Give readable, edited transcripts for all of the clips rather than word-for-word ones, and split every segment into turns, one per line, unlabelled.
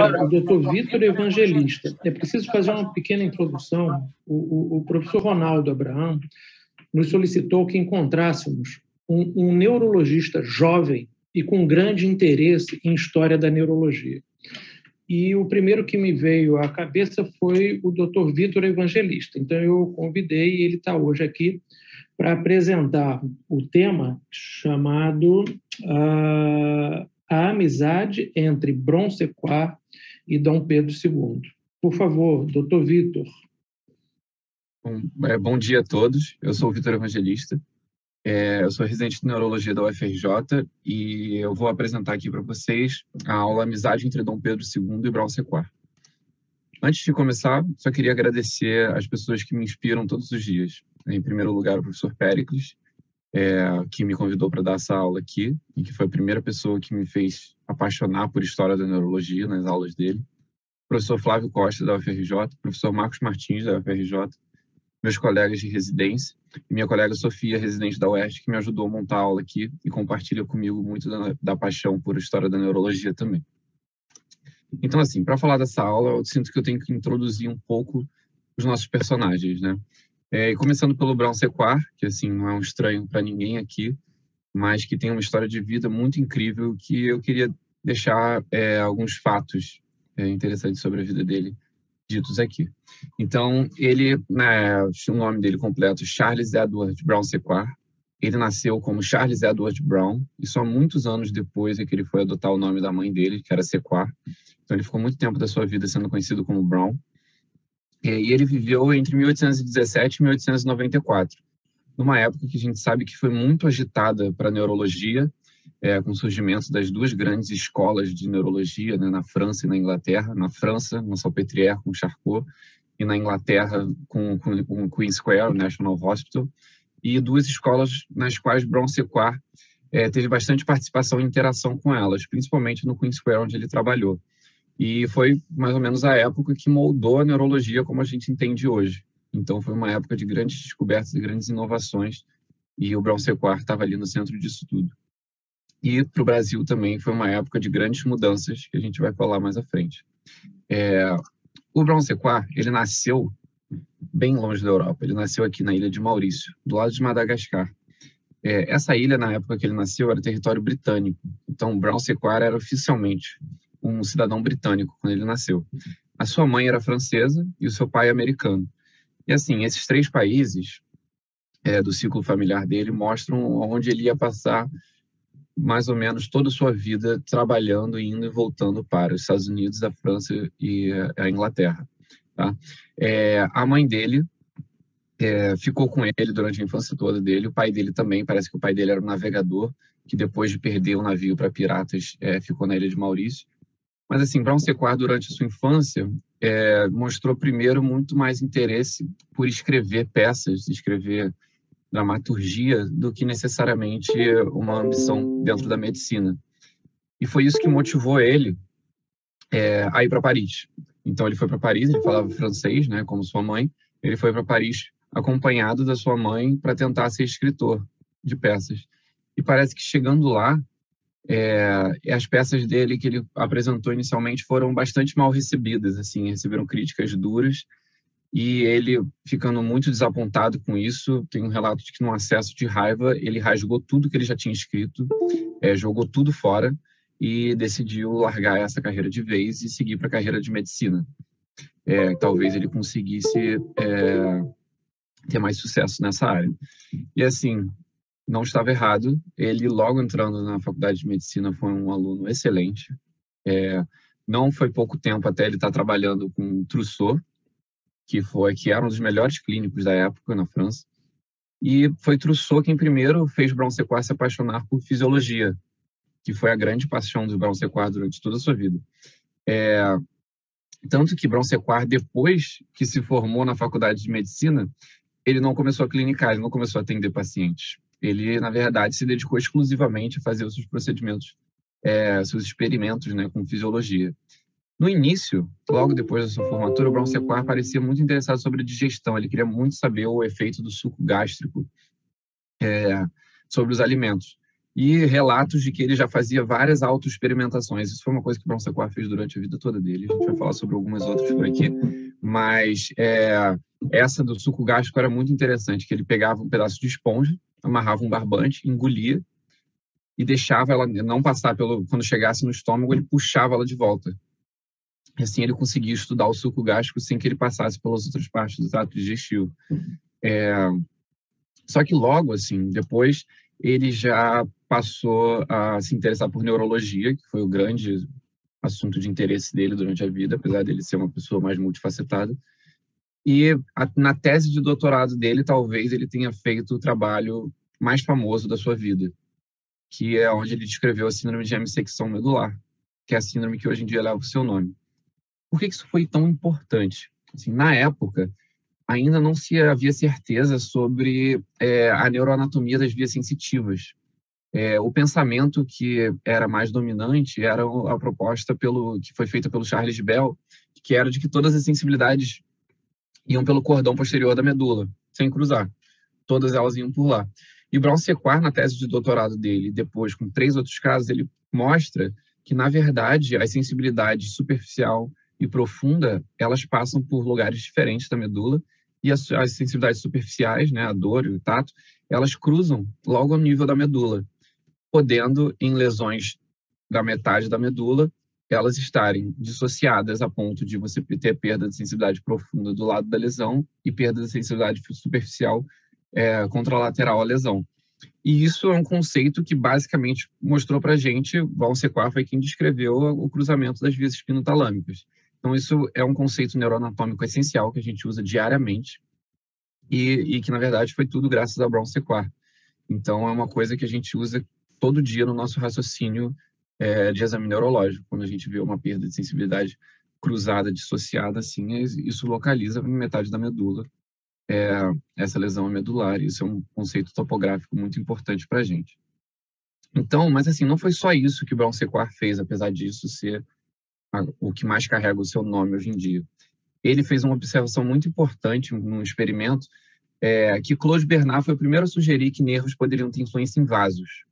o Dr. Vitor Evangelista. É preciso fazer uma pequena introdução. O professor Ronaldo Abraham nos solicitou que encontrássemos um neurologista jovem e com grande interesse em história da neurologia. E o primeiro que me veio à cabeça foi o Dr. Vitor Evangelista. Então, eu o convidei e ele está hoje aqui para apresentar o tema chamado A Amizade entre Bron-Sequard e Dom Pedro II. Por favor, Dr. Vitor.
Bom dia a todos. Eu sou o Vitor Evangelista. Eu sou residente de neurologia da UFRJ e eu vou apresentar aqui para vocês a aula Amizade entre Dom Pedro II e Bron-Sequard. Antes de começar, só queria agradecer as pessoas que me inspiram todos os dias. Em primeiro lugar, o professor Péricles, que me convidou para dar essa aula aqui e que foi a primeira pessoa que me fez apaixonar por história da neurologia nas aulas dele. O professor Flávio Costa, da UFRJ, o professor Marcos Martins, da UFRJ, meus colegas de residência e minha colega Sofia, residente da UERJ, que me ajudou a montar a aula aqui e compartilha comigo muito da paixão por história da neurologia também. Então, assim, para falar dessa aula, eu sinto que eu tenho que introduzir um pouco os nossos personagens, né? Começando pelo Bron-Sequard, que, assim, não é um estranho para ninguém aqui, mas que tem uma história de vida muito incrível que eu queria deixar alguns fatos interessantes sobre a vida dele ditos aqui. Então, ele, o nome dele completo, Charles Edward Brown-Sequard. Ele nasceu como Charles Edward Brown, e só muitos anos depois é que ele foi adotar o nome da mãe dele, que era Sequard. Então, ele ficou muito tempo da sua vida sendo conhecido como Brown. E ele viveu entre 1817 e 1894, numa época que a gente sabe que foi muito agitada para a neurologia, com o surgimento das duas grandes escolas de neurologia, né, na França e na Inglaterra. Na França, na Salpêtrière, com Charcot, e na Inglaterra, com Queen Square, o National Hospital, e duas escolas nas quais Bron-Sequard teve bastante participação e interação com elas, principalmente no Queen Square, onde ele trabalhou. E foi mais ou menos a época que moldou a neurologia como a gente entende hoje. Então, foi uma época de grandes descobertas e grandes inovações, e o Bron-Sequard estava ali no centro disso tudo. E para o Brasil também foi uma época de grandes mudanças, que a gente vai falar mais à frente. O Bron-Sequard, ele nasceu bem longe da Europa. Ele nasceu aqui na ilha de Maurício, do lado de Madagascar. Essa ilha, na época que ele nasceu, era território britânico. Então, Bron-Sequard era oficialmente um cidadão britânico quando ele nasceu. A sua mãe era francesa e o seu pai americano. E, assim, esses três países do ciclo familiar dele mostram onde ele ia passar mais ou menos toda a sua vida trabalhando, indo e voltando para os Estados Unidos, a França e a Inglaterra. Tá? A mãe dele ficou com ele durante a infância toda dele. O pai dele também, parece que o pai dele era um navegador, que depois de perder o navio para piratas, ficou na ilha de Maurício. Mas, assim, Bron-Sequard, durante a sua infância, mostrou primeiro muito mais interesse por escrever peças, escrever dramaturgia, do que necessariamente uma ambição dentro da medicina. E foi isso que motivou ele a ir para Paris. Então, ele foi para Paris, ele falava francês, né, como sua mãe. Ele foi para Paris acompanhado da sua mãe para tentar ser escritor de peças. E parece que, chegando lá, as peças dele que ele apresentou inicialmente foram bastante mal recebidas, assim, receberam críticas duras. E ele, ficando muito desapontado com isso, tem um relato de que, num acesso de raiva, ele rasgou tudo que ele já tinha escrito, jogou tudo fora e decidiu largar essa carreira de vez e seguir para a carreira de medicina. Talvez ele conseguisse ter mais sucesso nessa área. E, assim, não estava errado. Ele, logo entrando na faculdade de medicina, foi um aluno excelente. Não foi pouco tempo até ele estar trabalhando com Trousseau, que era um dos melhores clínicos da época na França. E foi Trousseau quem primeiro fez Bron-Sequard se apaixonar por fisiologia, que foi a grande paixão do Bron-Sequard durante toda a sua vida. Tanto que Bron-Sequard, depois que se formou na faculdade de medicina, ele não começou a clinicar, ele não começou a atender pacientes. Ele, na verdade, se dedicou exclusivamente a fazer os seus procedimentos, seus experimentos, né, com fisiologia. No início, logo depois da sua formatura, o Bron-Sequard parecia muito interessado sobre a digestão. Ele queria muito saber o efeito do suco gástrico sobre os alimentos. e relatos de que ele já fazia várias autoexperimentações. Isso foi uma coisa que Brown Sequard fez durante a vida toda dele. A gente vai falar sobre algumas outras por aqui, mas essa do suco gástrico era muito interessante, que ele pegava um pedaço de esponja, amarrava um barbante, engolia e deixava ela não passar quando chegasse no estômago, ele puxava ela de volta. E assim ele conseguia estudar o suco gástrico sem que ele passasse pelas outras partes do trato digestivo. Só que logo, assim, depois, ele já passou a se interessar por neurologia, que foi o grande assunto de interesse dele durante a vida, apesar dele ser uma pessoa mais multifacetada. E na tese de doutorado dele, talvez ele tenha feito o trabalho mais famoso da sua vida, que é onde ele descreveu a síndrome de hemissecção medular, que é a síndrome que hoje em dia leva o seu nome. Por que isso foi tão importante? Assim, na época, ainda não se havia certeza sobre a neuroanatomia das vias sensitivas. O pensamento que era mais dominante era a proposta que foi feita pelo Charles Bell, que era de que todas as sensibilidades iam pelo cordão posterior da medula, sem cruzar. Todas elas iam por lá. E Brown Sequard, na tese de doutorado dele, depois com 3 outros casos, ele mostra que, na verdade, as sensibilidades superficial e profunda, elas passam por lugares diferentes da medula, e as sensibilidades superficiais, né, a dor e o tato, elas cruzam logo ao nível da medula, podendo, em lesões da metade da medula, elas estarem dissociadas a ponto de você ter perda de sensibilidade profunda do lado da lesão e perda de sensibilidade superficial contralateral à lesão. E isso é um conceito que basicamente mostrou para a gente, Brown Sequard foi quem descreveu o cruzamento das vias espinotalâmicas. Então isso é um conceito neuroanatômico essencial que a gente usa diariamente e que, na verdade, foi tudo graças a Brown Sequard. Então é uma coisa que a gente usa todo dia no nosso raciocínio de exame neurológico. Quando a gente vê uma perda de sensibilidade cruzada, dissociada, assim, isso localiza metade da medula. Essa lesão medular, isso é um conceito topográfico muito importante para a gente. Então, mas assim, não foi só isso que Brown Sequard fez, apesar disso ser o que mais carrega o seu nome hoje em dia. Ele fez uma observação muito importante num experimento que Claude Bernard foi o primeiro a sugerir que nervos poderiam ter influência em vasos.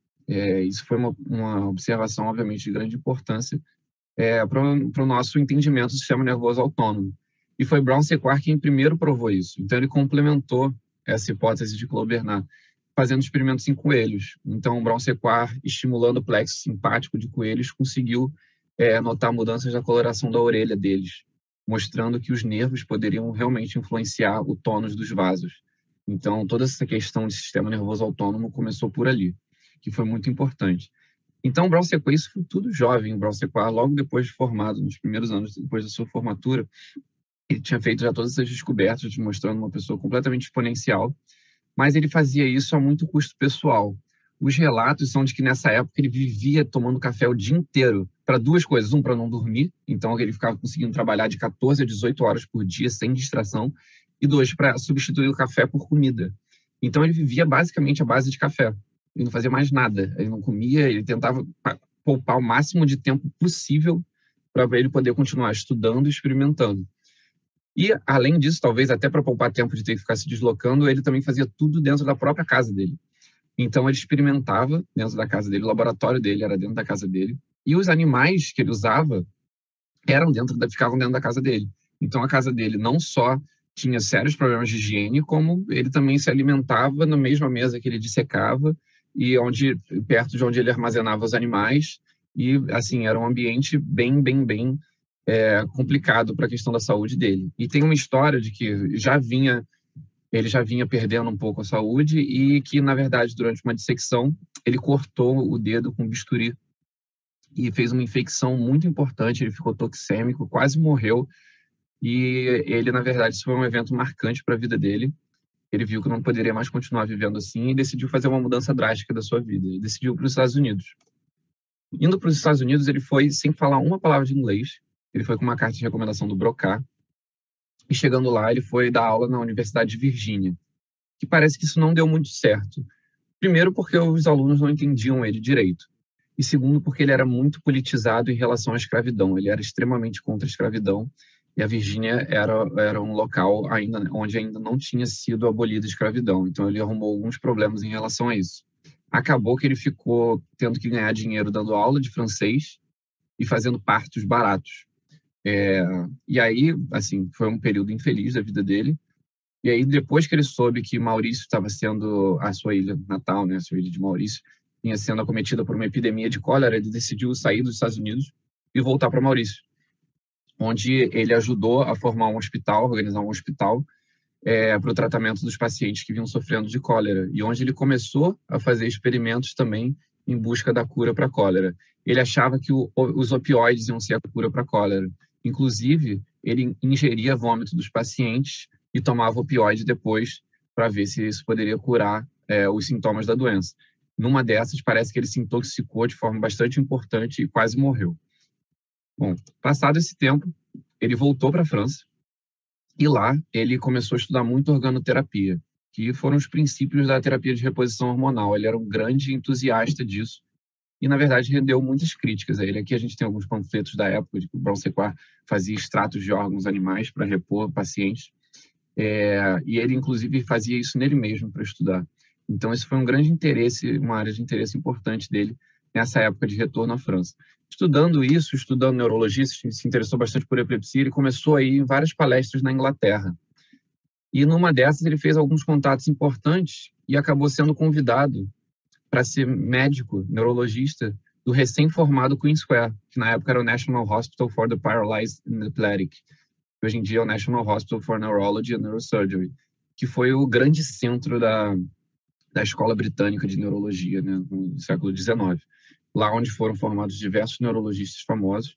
Isso foi uma observação, obviamente, de grande importância para o nosso entendimento do sistema nervoso autônomo. E foi Brown Sequard quem primeiro provou isso. Então, ele complementou essa hipótese de Claude Bernard, fazendo experimentos em coelhos. Então, Brown Sequard, estimulando o plexo simpático de coelhos, conseguiu notar mudanças da coloração da orelha deles, mostrando que os nervos poderiam realmente influenciar o tônus dos vasos. Então, toda essa questão de sistema nervoso autônomo começou por ali, que foi muito importante. Então, Brown Sequard, isso foi tudo jovem, Brown Sequard, logo depois de formado, nos primeiros anos depois da sua formatura, ele tinha feito já todas essas descobertas, mostrando uma pessoa completamente exponencial, mas ele fazia isso a muito custo pessoal. Os relatos são de que nessa época ele vivia tomando café o dia inteiro, para 2 coisas. Para não dormir, então ele ficava conseguindo trabalhar de 14 a 18 horas por dia, sem distração, e 2, para substituir o café por comida. Então ele vivia basicamente à base de café. Ele não fazia mais nada, ele não comia, ele tentava poupar o máximo de tempo possível para ele poder continuar estudando e experimentando. E, além disso, talvez até para poupar tempo de ter que ficar se deslocando, ele também fazia tudo dentro da própria casa dele. Então, ele experimentava dentro da casa dele, o laboratório dele era dentro da casa dele, e os animais que ele usava ficavam dentro da casa dele. Então, a casa dele não só tinha sérios problemas de higiene, como ele também se alimentava na mesma mesa que ele dissecava, e perto de onde ele armazenava os animais, e, assim, era um ambiente bem complicado para a questão da saúde dele. E tem uma história de que ele já vinha perdendo um pouco a saúde e que, na verdade, durante uma dissecção, ele cortou o dedo com bisturi e fez uma infecção muito importante, ele ficou toxêmico, quase morreu, e ele, na verdade, isso foi um evento marcante para a vida dele. Ele viu que não poderia mais continuar vivendo assim e decidiu fazer uma mudança drástica da sua vida. Ele decidiu ir para os Estados Unidos. Indo para os Estados Unidos, ele foi sem falar uma palavra de inglês. Ele foi com uma carta de recomendação do Broca. E chegando lá, ele foi dar aula na Universidade de Virgínia. Que parece que isso não deu muito certo. Primeiro, porque os alunos não entendiam ele direito. E segundo, porque ele era muito politizado em relação à escravidão. Ele era extremamente contra a escravidão. E a Virgínia era um local onde ainda não tinha sido abolida a escravidão. Então, ele arrumou alguns problemas em relação a isso. acabou que ele ficou tendo que ganhar dinheiro dando aula de francês e fazendo partos baratos. E aí, assim, foi um período infeliz da vida dele. E aí, depois que ele soube que Maurício estava sendo, a sua ilha natal, né, a sua ilha de Maurício, vinha sendo acometida por uma epidemia de cólera, ele decidiu sair dos Estados Unidos e voltar para Maurício, onde ele ajudou a formar um hospital, organizar um hospital para o tratamento dos pacientes que vinham sofrendo de cólera, e onde ele começou a fazer experimentos também em busca da cura para a cólera. Ele achava que os opioides iam ser a cura para a cólera. Inclusive, ele ingeria vômito dos pacientes e tomava opioide depois para ver se isso poderia curar os sintomas da doença. Numa dessas, parece que ele se intoxicou de forma bastante importante e quase morreu. Bom, passado esse tempo, ele voltou para a França e lá ele começou a estudar muito organoterapia, que foram os princípios da terapia de reposição hormonal. Ele era um grande entusiasta disso e, na verdade, rendeu muitas críticas a ele. Aqui a gente tem alguns panfletos da época de que o Brown-Séquard fazia extratos de órgãos animais para repor pacientes. E ele, inclusive, fazia isso nele mesmo para estudar. Então, esse foi um grande interesse, uma área de interesse importante dele nessa época de retorno à França. Estudando isso, estudando neurologia, se interessou bastante por epilepsia, ele começou a ir em várias palestras na Inglaterra. E numa dessas ele fez alguns contatos importantes e acabou sendo convidado para ser médico, neurologista, do recém-formado Queen Square, que na época era o National Hospital for the Paralyzed and Epileptic, que hoje em dia é o National Hospital for Neurology and Neurosurgery, que foi o grande centro da Escola Britânica de Neurologia, né, no século XIX, lá onde foram formados diversos neurologistas famosos.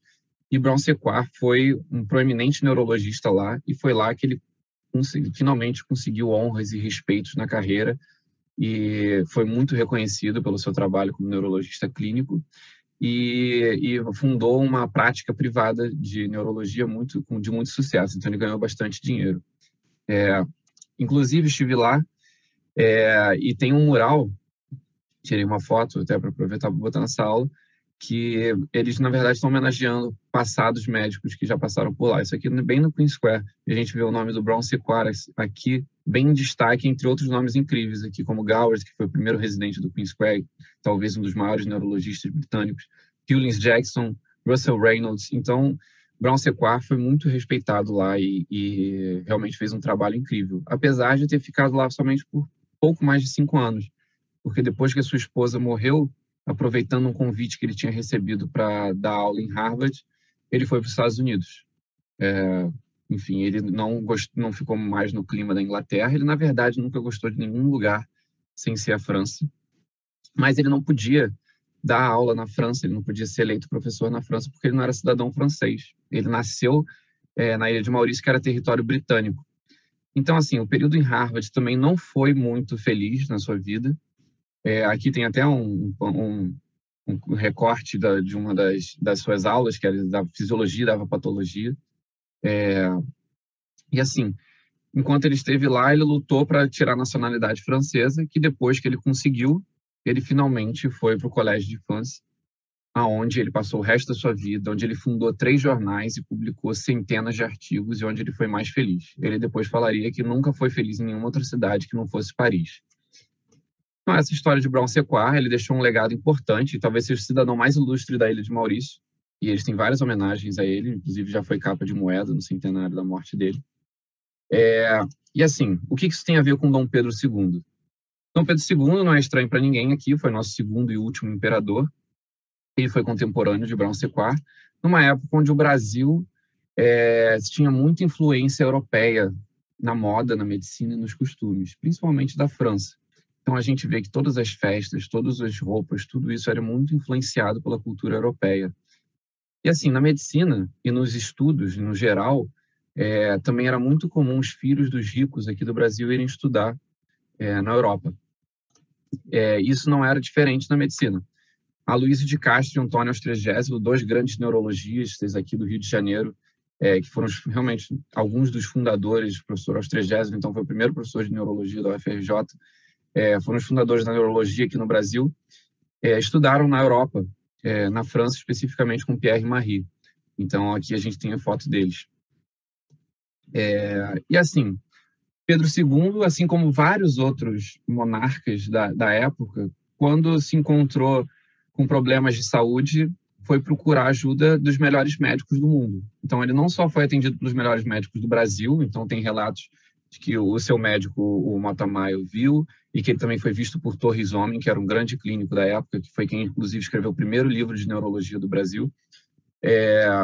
E Brown-Séquard foi um proeminente neurologista lá, e foi lá que ele finalmente conseguiu honras e respeitos na carreira, e foi muito reconhecido pelo seu trabalho como neurologista clínico, e fundou uma prática privada de neurologia de muito sucesso. Então ele ganhou bastante dinheiro. Inclusive estive lá, e tem um mural, tirei uma foto até para aproveitar para botar nessa aula, que eles, na verdade, estão homenageando passados médicos que já passaram por lá. Isso aqui bem no Queen Square. A gente vê o nome do Brown-Séquard aqui bem em destaque, entre outros nomes incríveis aqui, como Gowers, que foi o primeiro residente do Queen Square, talvez um dos maiores neurologistas britânicos, Hewlins Jackson, Russell Reynolds. Então, Brown-Séquard foi muito respeitado lá e realmente fez um trabalho incrível, apesar de ter ficado lá somente por pouco mais de 5 anos, porque depois que a sua esposa morreu, aproveitando um convite que ele tinha recebido para dar aula em Harvard, ele foi para os Estados Unidos. Enfim, ele não ficou mais no clima da Inglaterra. Ele, na verdade, nunca gostou de nenhum lugar sem ser a França. Mas ele não podia dar aula na França, ele não podia ser eleito professor na França, porque ele não era cidadão francês. Ele nasceu na Ilha de Maurício, que era território britânico. Então, assim, o período em Harvard também não foi muito feliz na sua vida. Aqui tem até um recorte de uma das suas aulas, que era da fisiologia, dava patologia. E assim, enquanto ele esteve lá, ele lutou para tirar a nacionalidade francesa, que depois que ele conseguiu, ele finalmente foi para o Colégio de France, aonde ele passou o resto da sua vida, onde ele fundou 3 jornais e publicou centenas de artigos, e onde ele foi mais feliz. Ele depois falaria que nunca foi feliz em nenhuma outra cidade que não fosse Paris. Então, essa história de Brown-Séquard, ele deixou um legado importante, talvez seja o cidadão mais ilustre da Ilha de Maurício, e eles têm várias homenagens a ele, inclusive já foi capa de moeda no centenário da morte dele. E assim, o que isso tem a ver com Dom Pedro II? Dom Pedro II não é estranho para ninguém aqui, foi nosso segundo e último imperador. Ele foi contemporâneo de Brown-Séquard, numa época onde o Brasil tinha muita influência europeia na moda, na medicina e nos costumes, principalmente da França. Então a gente vê que todas as festas, todas as roupas, tudo isso era muito influenciado pela cultura europeia. E assim, na medicina e nos estudos, no geral, também era muito comum os filhos dos ricos aqui do Brasil irem estudar na Europa. Isso não era diferente na medicina. Aloysio de Castro e Antônio Austrégésilo, 2 grandes neurologistas aqui do Rio de Janeiro, que foram realmente alguns dos fundadores, o professor Austrégésilo, então foi o primeiro professor de neurologia da UFRJ, foram os fundadores da neurologia aqui no Brasil, estudaram na Europa, na França especificamente com Pierre e Marie. Então aqui a gente tem a foto deles. E assim, Pedro II, assim como vários outros monarcas da época, quando se encontrou com problemas de saúde, foi procurar ajuda dos melhores médicos do mundo. Então, ele não só foi atendido pelos melhores médicos do Brasil, então tem relatos de que o seu médico, o Mota Maio, viu, e que ele também foi visto por Torres Homem, que era um grande clínico da época, que foi quem, inclusive, escreveu o primeiro livro de neurologia do Brasil.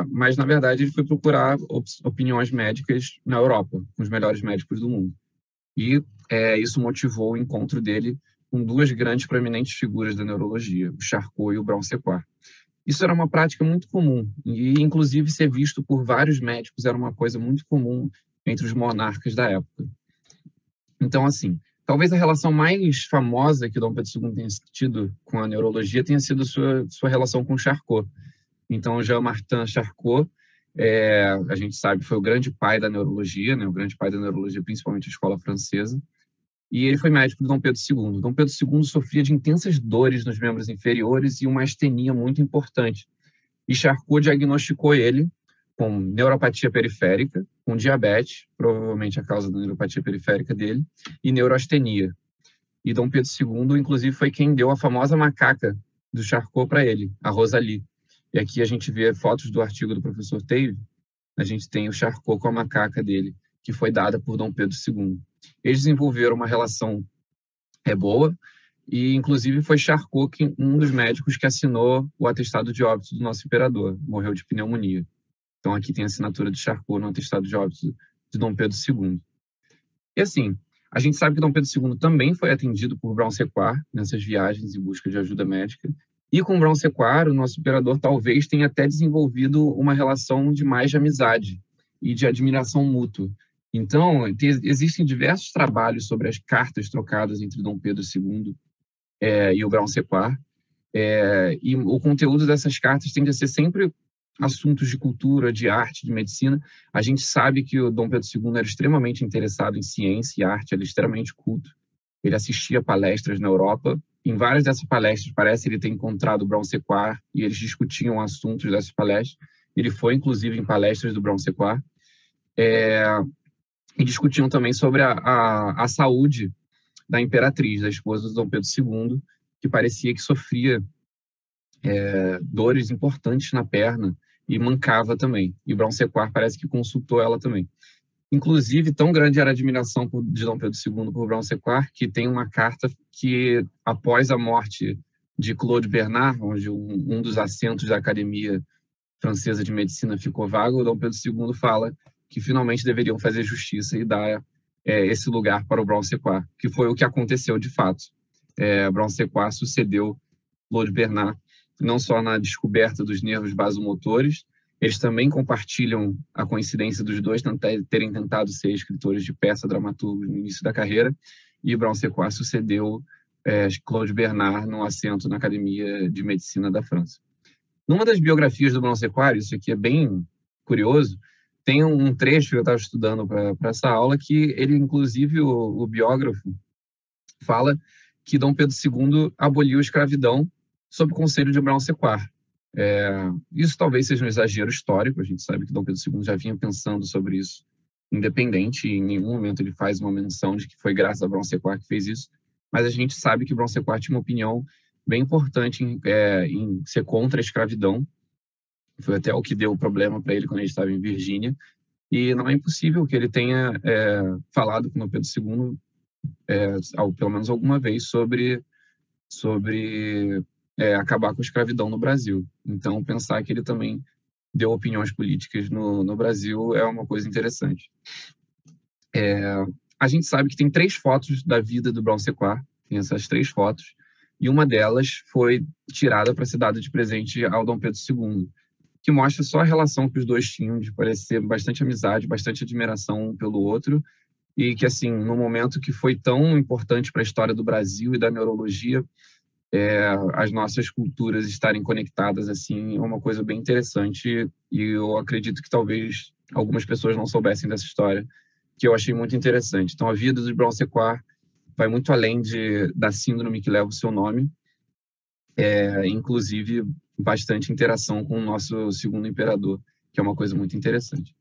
Mas, na verdade, ele foi procurar opiniões médicas na Europa, com os melhores médicos do mundo. E isso motivou o encontro dele com duas grandes proeminentes figuras da neurologia, o Charcot e o Brown-Séquard. Isso era uma prática muito comum, e inclusive ser visto por vários médicos era uma coisa muito comum entre os monarcas da época. Então, assim, talvez a relação mais famosa que Dom Pedro II tenha tido com a neurologia tenha sido sua relação com Charcot. Então, Jean-Martin Charcot, a gente sabe, foi o grande pai da neurologia, né, o grande pai da neurologia, principalmente a escola francesa, e ele foi médico de Dom Pedro II. Dom Pedro II sofria de intensas dores nos membros inferiores e uma astenia muito importante. E Charcot diagnosticou ele com neuropatia periférica, com diabetes, provavelmente a causa da neuropatia periférica dele, e neuroastenia. E Dom Pedro II, inclusive, foi quem deu a famosa macaca do Charcot para ele, a Rosalie. E aqui a gente vê fotos do artigo do professor Tave, a gente tem o Charcot com a macaca dele, que foi dada por Dom Pedro II. Eles desenvolveram uma relação boa, e inclusive foi Charcot um dos médicos que assinou o atestado de óbito do nosso imperador, morreu de pneumonia. Então aqui tem a assinatura de Charcot no atestado de óbito de Dom Pedro II. E assim, a gente sabe que Dom Pedro II também foi atendido por Brown-Séquard nessas viagens em busca de ajuda médica, e com Brown-Séquard, o nosso imperador talvez tenha até desenvolvido uma relação de mais de amizade e de admiração mútua. Então, existem diversos trabalhos sobre as cartas trocadas entre Dom Pedro II e o Brown-Séquard, e o conteúdo dessas cartas tende a ser sempre assuntos de cultura, de arte, de medicina. A gente sabe que o Dom Pedro II era extremamente interessado em ciência e arte, ele era extremamente culto. Ele assistia palestras na Europa. Em várias dessas palestras, parece ele ter encontrado o Brown-Séquard e eles discutiam assuntos dessas palestras. Ele foi, inclusive, em palestras do Brown-Séquard. E discutiam também sobre a saúde da imperatriz, da esposa de Dom Pedro II, que parecia que sofria dores importantes na perna e mancava também. E Brown-Séquard parece que consultou ela também. Inclusive, tão grande era a admiração de Dom Pedro II por Brown-Séquard, que tem uma carta que, após a morte de Claude Bernard, onde um dos assentos da Academia Francesa de Medicina ficou vago, Dom Pedro II fala que finalmente deveriam fazer justiça e dar esse lugar para o Brown-Séquard, que foi o que aconteceu de fato. Brown-Séquard sucedeu Claude Bernard, não só na descoberta dos nervos vasomotores, eles também compartilham a coincidência dos dois terem tentado ser escritores de peça dramaturgos no início da carreira, e Brown-Séquard sucedeu Claude Bernard num assento na Academia de Medicina da França. Numa das biografias do Brown-Séquard, isso aqui é bem curioso, tem um trecho que eu estava estudando para essa aula que ele, inclusive, o biógrafo, fala que Dom Pedro II aboliu a escravidão sob o conselho de Brown-Séquard. Isso talvez seja um exagero histórico, a gente sabe que Dom Pedro II já vinha pensando sobre isso independente, e em nenhum momento ele faz uma menção de que foi graças a Brown-Séquard que fez isso, mas a gente sabe que Brown-Séquard tinha uma opinião bem importante em ser contra a escravidão. Foi até o que deu o problema para ele quando ele estava em Virgínia, e não é impossível que ele tenha falado com Dom Pedro II, pelo menos alguma vez, sobre acabar com a escravidão no Brasil. Então, pensar que ele também deu opiniões políticas no Brasil é uma coisa interessante. A gente sabe que tem 3 fotos da vida do Brown-Séquard, tem essas 3 fotos, e uma delas foi tirada para ser dada de presente ao Dom Pedro II, que mostra só a relação que os dois tinham, de parecer bastante amizade, bastante admiração um pelo outro, e que, assim, no momento que foi tão importante para a história do Brasil e da neurologia, as nossas culturas estarem conectadas assim é uma coisa bem interessante, e eu acredito que talvez algumas pessoas não soubessem dessa história, que eu achei muito interessante. Então, a vida do Brown-Séquard vai muito além da síndrome que leva o seu nome, inclusive bastante interação com o nosso segundo imperador, que é uma coisa muito interessante.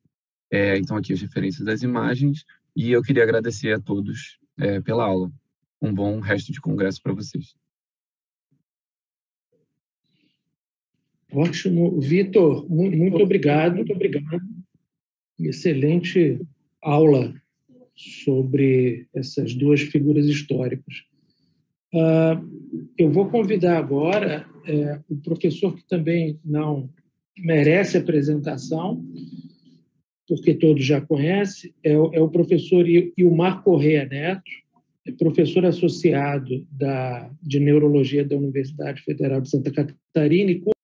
Então, aqui as referências das imagens, e eu queria agradecer a todos pela aula. Um bom resto de congresso para vocês.
Ótimo. Vitor, muito obrigado. Excelente aula sobre essas duas figuras históricas. Eu vou convidar agora o professor que também não merece apresentação, porque todos já conhecem, é o professor Ilmar Correia Neto, é professor associado de Neurologia da Universidade Federal de Santa Catarina e